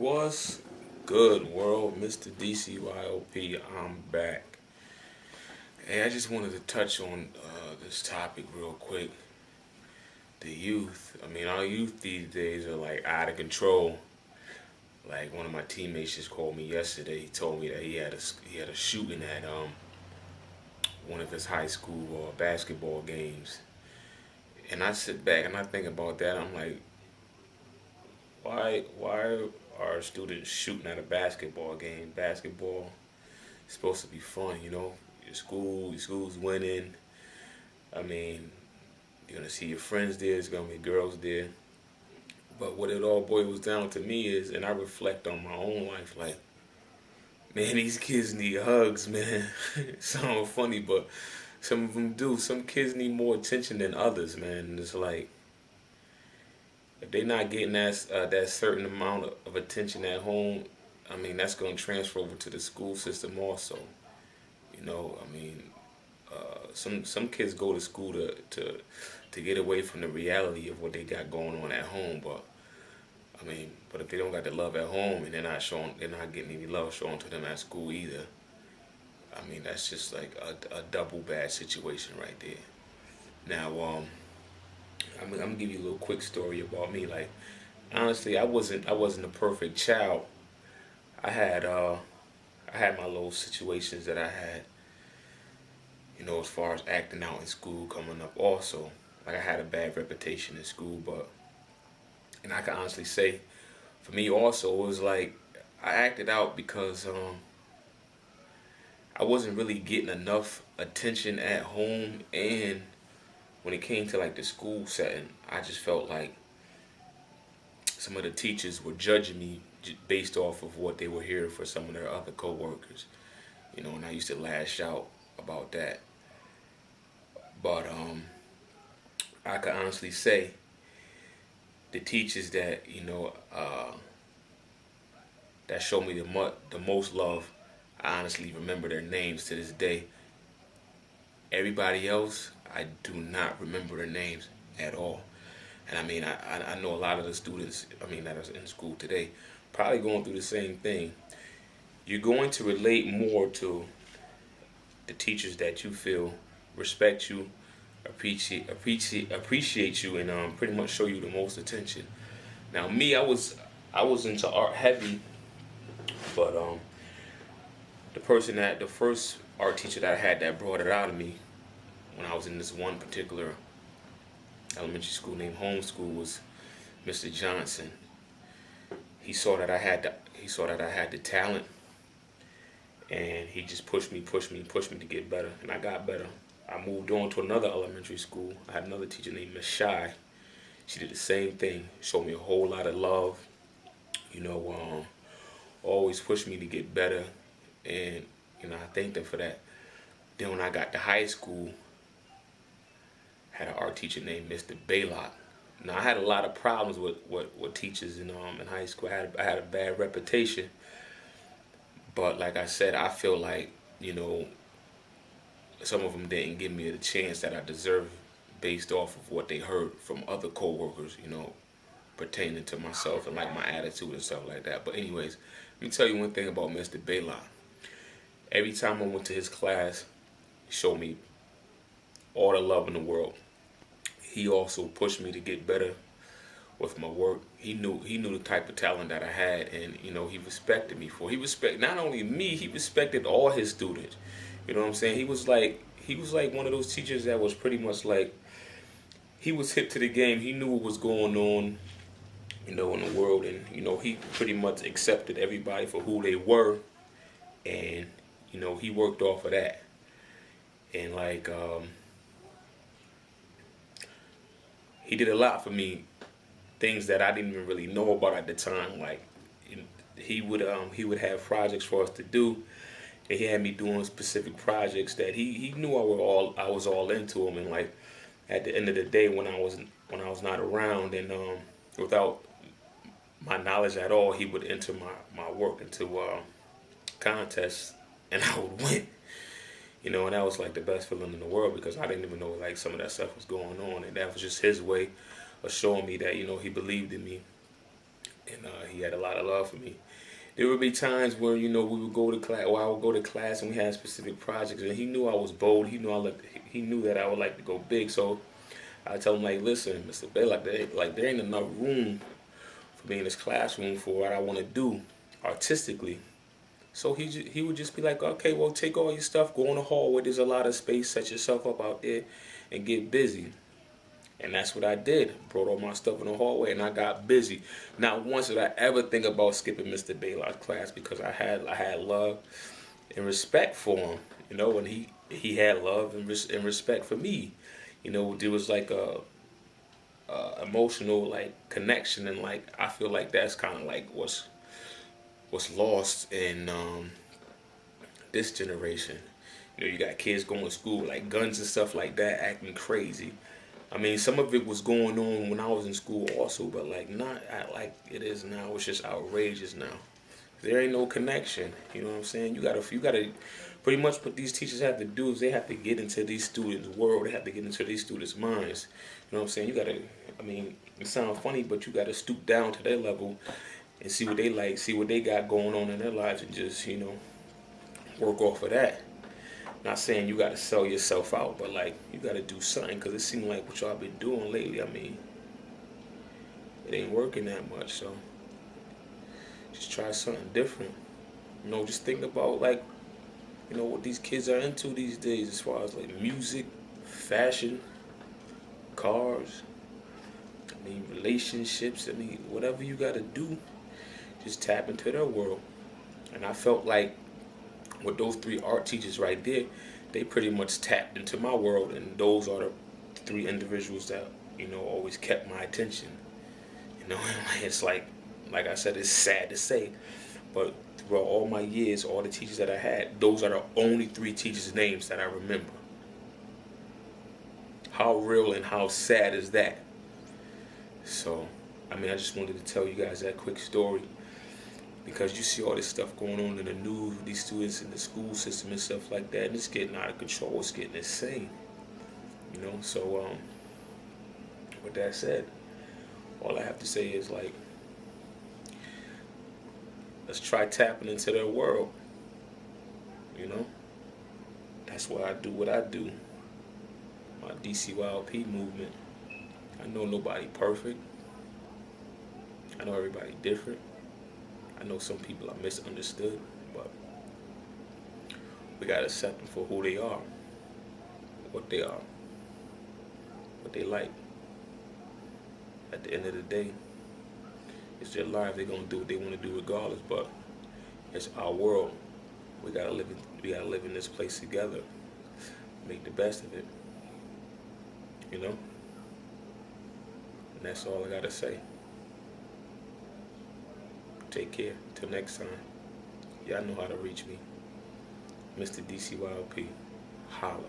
What's good, world? Mr. DCYOP, I'm back. Hey, I just wanted to touch on this topic real quick. The youth. I mean, our youth these days are like out of control. Like one of my teammates just called me yesterday. He told me that he had a shooting at one of his high school basketball games. And I sit back and I think about that. I'm like, why are students shooting at a basketball game? Basketball is supposed to be fun, you know. Your school's winning. I mean, you're gonna see your friends there. There's gonna be girls there. But what it all boils down to me is, and I reflect on my own life, like, man, these kids need hugs, man. It sounds funny, but some of them do. Some kids need more attention than others, man. And it's like if they're not getting that certain amount of attention at home, I mean, that's gonna transfer over to the school system also. You know, I mean, some kids go to school to get away from the reality of what they got going on at home. But I mean, but if they don't got the love at home and they're not getting any love shown to them at school either. I mean, that's just like a double bad situation right there. Now, I'm gonna give you a little quick story about me. Like, honestly, I wasn't a perfect child. I had uh, I had my little situations that I had, you know, as far as acting out in school coming up also. Like I had a bad reputation in school, but and I can honestly say for me also it was like I acted out because I wasn't really getting enough attention at home, and when it came to like the school setting, I just felt like some of the teachers were judging me based off of what they were hearing for some of their other coworkers, you know, and I used to lash out about that. But I can honestly say the teachers that that showed me the most love, I honestly remember their names to this day. Everybody else, I do not remember their names at all. And I mean, I know a lot of the students, I mean, that are in school today, probably going through the same thing. You're going to relate more to the teachers that you feel respect you, appreciate you, and pretty much show you the most attention. Now, me, I was into art heavy, but the first art teacher that I had that brought it out of me when I was in this one particular elementary school named Homeschool was Mr. Johnson. He saw that I had the talent, and he just pushed me to get better, and I got better. I moved on to another elementary school. I had another teacher named Miss Shy. She did the same thing. Showed me a whole lot of love. You know, always pushed me to get better, and you know I thanked her for that. Then when I got to high school, I had an art teacher named Mr. Baylock. Now I had a lot of problems with teachers in high school. I had a bad reputation, but like I said, I feel like some of them didn't give me the chance that I deserved based off of what they heard from other coworkers, you know, pertaining to myself and like my attitude and stuff like that. But anyways, let me tell you one thing about Mr. Baylock. Every time I went to his class, he showed me all the love in the world. He also pushed me to get better with my work. He knew the type of talent that I had, and you know he respected me for. He respect not only me, he respected all his students. You know what I'm saying? He was like one of those teachers that was pretty much like he was hip to the game. He knew what was going on, you know, in the world, and you know he pretty much accepted everybody for who they were, and you know he worked off of that. And like he did a lot for me, things that I didn't even really know about at the time. Like he would have projects for us to do, and he had me doing specific projects that he knew I was all into him. And like at the end of the day, when I was not around, and without my knowledge at all, he would enter my work into contests, and I would win. You know, and that was like the best feeling in the world because I didn't even know like some of that stuff was going on, and that was just his way of showing me that he believed in me, and he had a lot of love for me. There would be times where we would go to class, or I would go to class, and we had specific projects, and he knew I was bold. He knew that I would like to go big, so I tell him like, listen, Mr. Bay, there ain't enough room for me in this classroom for what I want to do artistically. So he would just be like, okay, well, take all your stuff, go in the hallway. There's a lot of space. Set yourself up out there, and get busy. And that's what I did. Brought all my stuff in the hallway, and I got busy. Not once did I ever think about skipping Mr. Baylock's class, because I had love and respect for him. And he had love and respect for me. There was like a emotional like connection, and like I feel like that's kind of like what's lost in this generation. You got kids going to school like guns and stuff like that, acting crazy. I mean, some of it was going on when I was in school also, but like not like it is now. It's just outrageous now. There ain't no connection. You know what I'm saying? You gotta pretty much what these teachers have to do is they have to get into these students' world. They have to get into these students' minds. You know what I'm saying? I mean, it sounds funny, but you gotta stoop down to their level and see what they like, see what they got going on in their lives, and just work off of that. Not saying you gotta sell yourself out, but like you gotta do something, because it seems like what y'all been doing lately, I mean, it ain't working that much. So just try something different. Just think about like what these kids are into these days, as far as like music, fashion, cars, I mean relationships. I mean, whatever you gotta do, just tap into their world. And I felt like with those three art teachers right there, they pretty much tapped into my world, and those are the three individuals that always kept my attention. It's like I said, it's sad to say, but throughout all my years, all the teachers that I had, those are the only three teachers' names that I remember. How real and how sad is that? So, I mean, I just wanted to tell you guys that quick story, because you see all this stuff going on in the news with these students in the school system and stuff like that, and it's getting out of control. It's getting insane. So with that said, all I have to say is like, let's try tapping into their world. That's why I do what I do. My DCYLP movement. I know nobody perfect. I know everybody different. I know some people are misunderstood, but we gotta accept them for who they are, what they are, what they like. At the end of the day, it's their life. They're gonna do what they want to do regardless. But it's our world. We gotta live in this place together. Make the best of it. And that's all I gotta say. Take care. Till next time. Y'all know how to reach me. Mr. DCYLP. Holla.